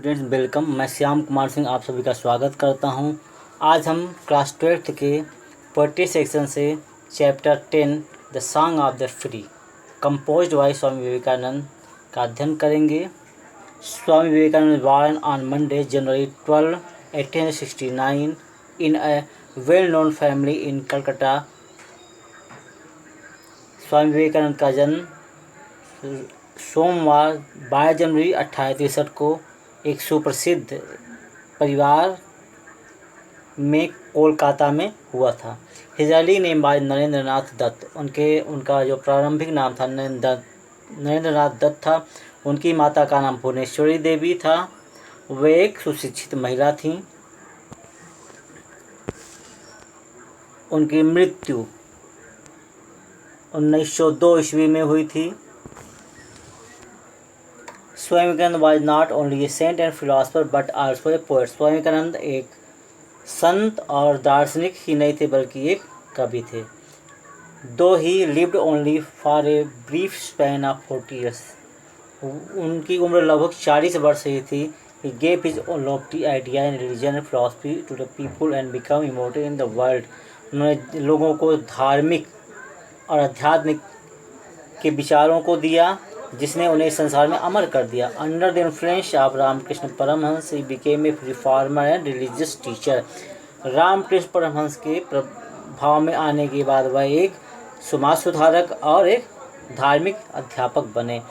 Students welcome. मैं श्याम कुमार सिंह आप सभी का स्वागत करता हूं। आज हम क्लास 12th के पोएट्री सेक्शन से chapter 10 the song of the free composed by Swami Vivekananda का अध्ययन करेंगे। Swami Vivekananda born on Monday January 12, 1869 in a well known family in Calcutta. Swami Vivekananda का जन्म सोमवार 22 जनवरी 1863 को एक सुप्रसिद्ध परिवार में कोलकाता में हुआ था। His early name by Narendra Nath Datta. उनका जो प्रारंभिक नाम था नरेंद्र नाथ दत्त था। उनकी माता का नाम भुवनेश्वरी देवी था। वे एक सुशिक्षित महिला थीं। उनकी मृत्यु 1902 ईस्वी में हुई थी। Swami Vivekananda was not only a saint and philosopher but also a poet। Swami Vivekananda एक संत और दार्शनिक ही नहीं थे बल्कि एक कवि थे। Though he lived only for a brief span of 40 years। उनकी उम्र लगभग 40 वर्ष ही थी। He gave his lofty idea in religion and philosophy to the people and became immortal in the world। उन्होंने लोगों को धार्मिक और आध्यात्मिक के विचारों को दिया जिसने उन्हें संसार में अमर कर दिया। Under the influence of Ramakrishna Paramahamsa he became a reformer and religious teacher. Ramakrishna Paramahamsa के प्रभाव में आने के बाद वह एक समाज सुधारक और एक धार्मिक अध्यापक बने।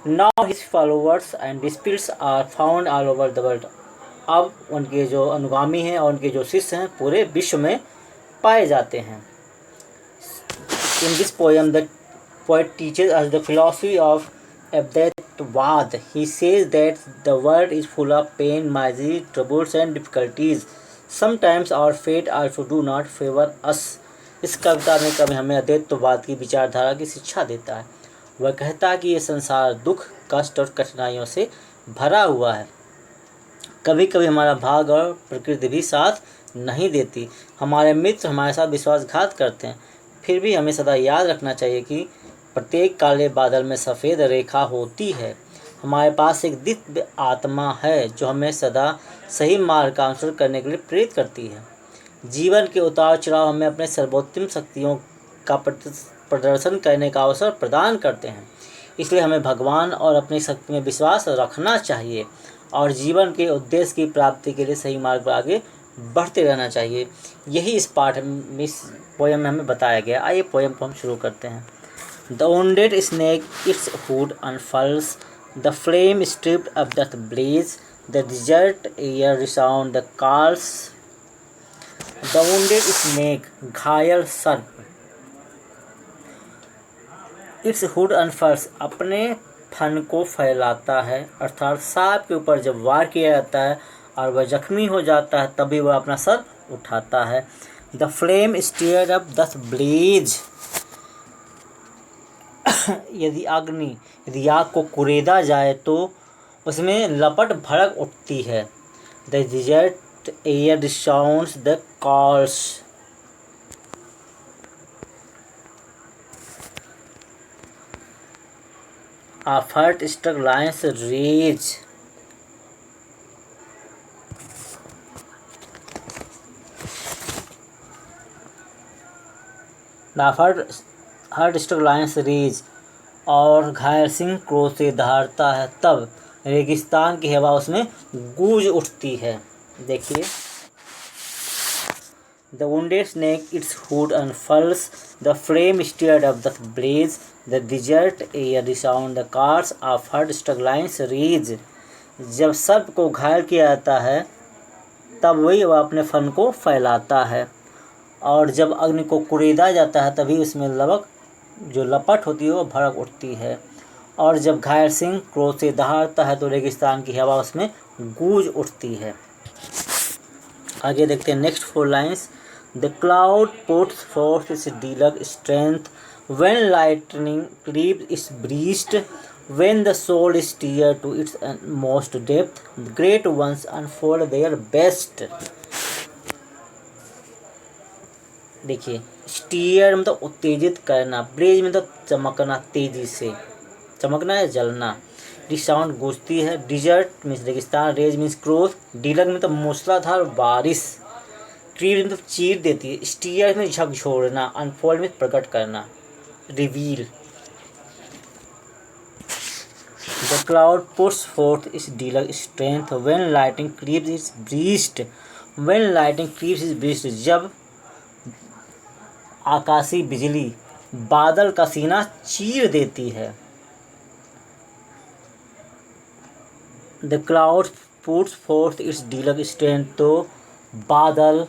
Now his followers and disciples are found all over the world. अब उनके जो अनुगामी हैं और उनके जो शिष्य हैं पूरे विश्व में पाए जाते हैं। In this poem the poet teaches us the philosophy of Advaitwad। He says that the world is full of pain, misery, troubles and difficulties। Sometimes our fate also do not favor us। इस कविता में कवि हमें अद्वैतवाद की विचारधारा की शिक्षा देता है। वह कहता है कि ये संसार दुख, कष्ट और कठिनाइयों से भरा हुआ है। कभी कभी हमारा भाग और प्रकृति भी साथ नहीं देती। हमारे मित्र हमारे साथ विश्वासघात करते हैं। फिर भी हमें सदा याद रखना चाहिए कि प्रत्येक काले बादल में सफ़ेद रेखा होती है। हमारे पास एक दिव्य आत्मा है जो हमें सदा सही मार्ग का अनुसरण करने के लिए प्रेरित करती है। जीवन के उतार चढ़ाव हमें अपने सर्वोत्तम शक्तियों का प्रदर्शन करने का अवसर प्रदान करते हैं। इसलिए हमें भगवान और अपनी शक्ति में विश्वास रखना चाहिए और जीवन के उद्देश्य की प्राप्ति के लिए सही मार्ग पर आगे बढ़ते रहना चाहिए। यही इस पाठ में इस पोएम में हमें बताया गया। आइए पोएम को हम शुरू करते हैं। The wounded snake its hood unfurls, the flame stripped up doth blaze, the desert air resound the calls। The wounded snake घायल सर्प its hood unfurls अपने फन को फैलाता है, अर्थात सांप के ऊपर जब वार किया जाता है और वह जख्मी हो जाता है तभी वह अपना सर उठाता है। The flame stirred up doth blaze। यदि आग को कुरेदा जाए तो उसमें लपट भड़क उठती है। The desert air sounds the calls. Of hurt struck lions rage. Hurt struck lions rage और घायल सिंह क्रोध से दहाड़ता है तब रेगिस्तान की हवा उसमें गूंज उठती है। देखिए, the wounded snake its hood unfurls, the flame stirred up the blaze, the desert air resound the calls of hurt struck lions rage. जब सर्प को घायल किया जाता है तब वह अपने फन को फैलाता है और जब अग्नि को कुरेदा जाता है तभी उसमें जो लपट होती है वो भड़क उठती है। और जब घायल सिंह क्रोध से दहाड़ता है तो रेगिस्तान की हवा उसमें गूंज उठती है। आगे देखते हैं next 4 lines. The cloud puts forth its deluge strength, when lightning cleaves its breast, when the soul is tear to its most depth, the great ones unfold their best. देखिए, स्टीयर मतलब उत्तेजित करना, ब्लेज मतलब चमकना, तेजी से चमकना या जलना। Resound गूंजती है। डिजर्ट मीन्स रेगिस्तान, रेज मीन्स क्रोध, डीलग में तो मूसलाधार बारिश, क्रीड में तो चीर देती है, स्टीयर में झकझोरना, अनफोल्ड में प्रकट करना, reveal. The cloud puts forth its deluxe strength when lightning creeps its breast. When lightning creeps its breast, जब आकाशीय बिजली बादल का सीना चीर देती है। The cloud puts forth its deluxe strength, तो बादल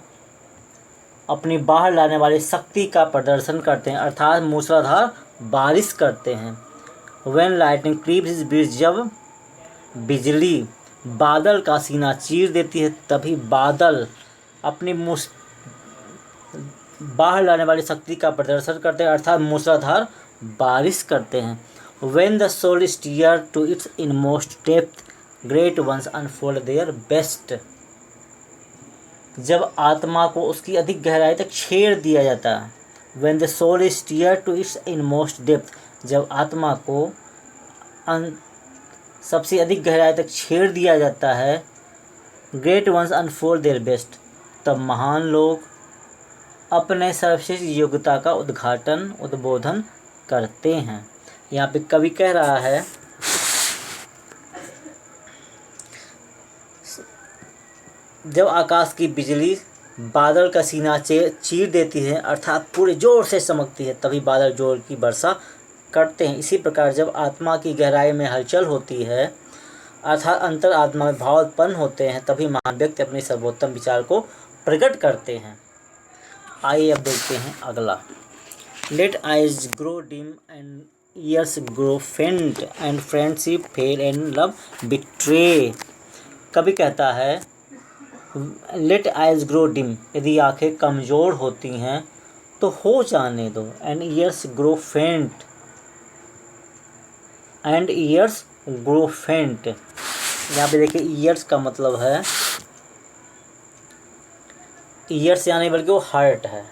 अपनी बाहर लाने वाली शक्ति का प्रदर्शन करते हैं, अर्थात मूसलाधार बारिश करते हैं। When lightning creeps its breast, जब बिजली बादल का सीना चीर देती है, तभी बादल अपनी बाहर लाने वाली शक्ति का प्रदर्शन करते हैं, अर्थात मूसलाधार बारिश करते हैं। When the soul is steered to its inmost depth, great ones unfold their best. जब आत्मा को उसकी अधिक गहराई तक छेड़ दिया जाता है। When the soul is steered to its inmost depth, जब आत्मा को सबसे अधिक गहराई तक छेड़ दिया जाता है, great ones unfold their best, तब महान लोग अपने सर्वश्रेष्ठ योग्यता का उद्बोधन करते हैं। यहाँ पे कवि कह रहा है, जब आकाश की बिजली बादल का सीना चीर देती है, अर्थात पूरे जोर से चमकती है, तभी बादल जोर की वर्षा करते हैं। इसी प्रकार जब आत्मा की गहराई में हलचल होती है, अर्थात अंतर आत्मा में भाव उत्पन्न होते हैं, तभी महान व्यक्ति अपने सर्वोत्तम विचार को प्रकट करते हैं। आइए अब देखते हैं अगला। Let eyes grow dim and ears grow faint and friendship fail and love betray. कभी कहता है, लेट आइज ग्रो डिम, यदि आंखें कमज़ोर होती हैं तो हो जाने दो, and ears grow faint, and ears grow फेंट। यहाँ पे देखिए ईयर्स का मतलब है, ईयर्स यानी बल्कि वो हार्ट है।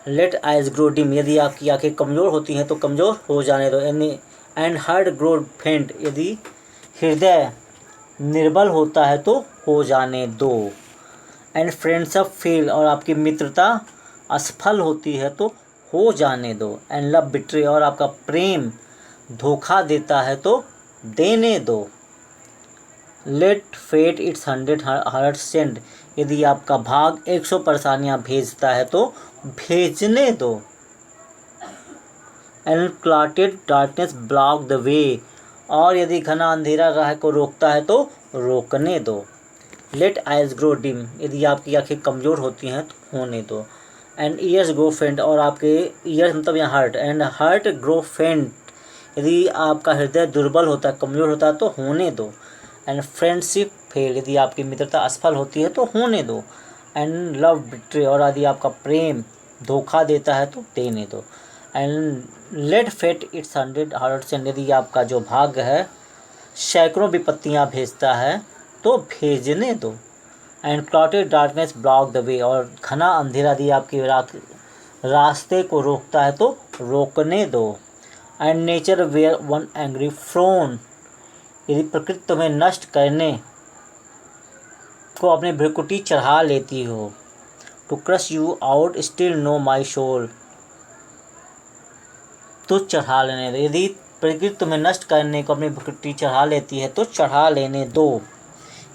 लेट आइज ग्रो डिम, यदि आपकी आंखें कमज़ोर होती हैं तो कमज़ोर हो जाने दो, यानी एंड हार्ट ग्रो फेंट, यदि हृदय निर्बल होता है तो हो जाने दो। एंड फ्रेंडशिप फेल, और आपकी मित्रता असफल होती है तो हो जाने दो। एंड लव बिट्रे, और आपका प्रेम धोखा देता है तो देने दो। Let fate its 100 heart send, यदि आपका भाग 100 परेशानियाँ भेजता है तो भेजने दो। And clotted darkness block the way, और यदि घना अंधेरा राह को रोकता है तो रोकने दो। लेट आइज ग्रो डिम, यदि आपकी आंखें कमज़ोर होती हैं तो होने दो। एंड ईयर्स ग्रो फेंट, और आपके ईयर्स मतलब यहाँ हार्ट, एंड हार्ट ग्रो फेंट, यदि आपका हृदय दुर्बल होता है, कमज़ोर होता है तो होने दो। एंड फ्रेंडशिप फेल, यदि आपकी मित्रता असफल होती है तो होने दो। एंड लव बिट्रे, और यदि आपका प्रेम धोखा देता है तो देने दो। And let fate its 100 heart send, यदि आपका जो भाग्य है सैकड़ों विपत्तियाँ भेजता है तो भेजने दो। And clotted darkness block the way, और घना अंधेरा यदि आपके रास्ते को रोकता है तो रोकने दो। And nature wear one angry frown, यदि प्रकृति तुम्हें नष्ट करने को अपनी भ्रुकुटी चढ़ा लेती हो। To crush you out still know my soul, तो चढ़ा लेने दो, यदि प्रकृति तुम्हें नष्ट करने को अपनी भ्रुकुटी चढ़ा लेती है तो चढ़ा लेने दो।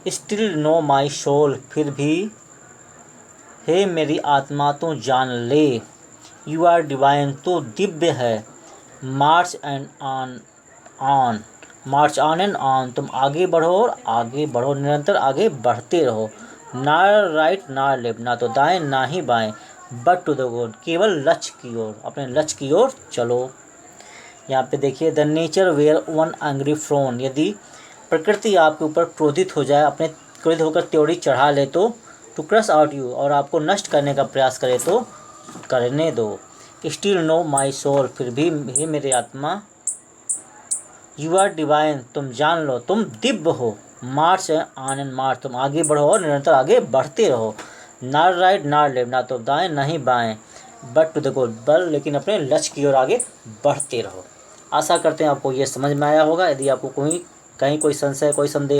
स्टिल नो माई सोल, फिर भी हे मेरी आत्मा तो जान ले। यू आर डिवाइन, तो दिव्य है। March and on, march on and on, तुम आगे बढ़ो और आगे बढ़ो, निरंतर आगे बढ़ते रहो। ना राइट ना लेफ्ट, ना तो दाएं ना ही बाएं, बट टू द गोल, केवल लक्ष्य की ओर, अपने लक्ष्य की ओर चलो। यहाँ पे देखिए, the nature wear one angry frown, यदि प्रकृति आपके ऊपर क्रोधित हो जाए, अपने क्रोधित होकर त्योरी चढ़ा ले तो टू क्रश आउट यू, और आपको नष्ट करने का प्रयास करे तो करने दो। स्टिल नो माई सोल, फिर भी हे मेरे आत्मा। यू आर डिवाइन, तुम जान लो तुम दिव्य हो। मार्च ऑन एंड मार्च, तुम आगे बढ़ो और निरंतर आगे बढ़ते रहो। ना राइट ना लेफ्ट, ना तो दाएं ना ही बाएं, बट टू द गोल, बल लेकिन अपने लक्ष्य की ओर आगे बढ़ते रहो। आशा करते हैं आपको ये समझ में आया होगा। यदि आपको कहीं कोई संशय कोई संदेह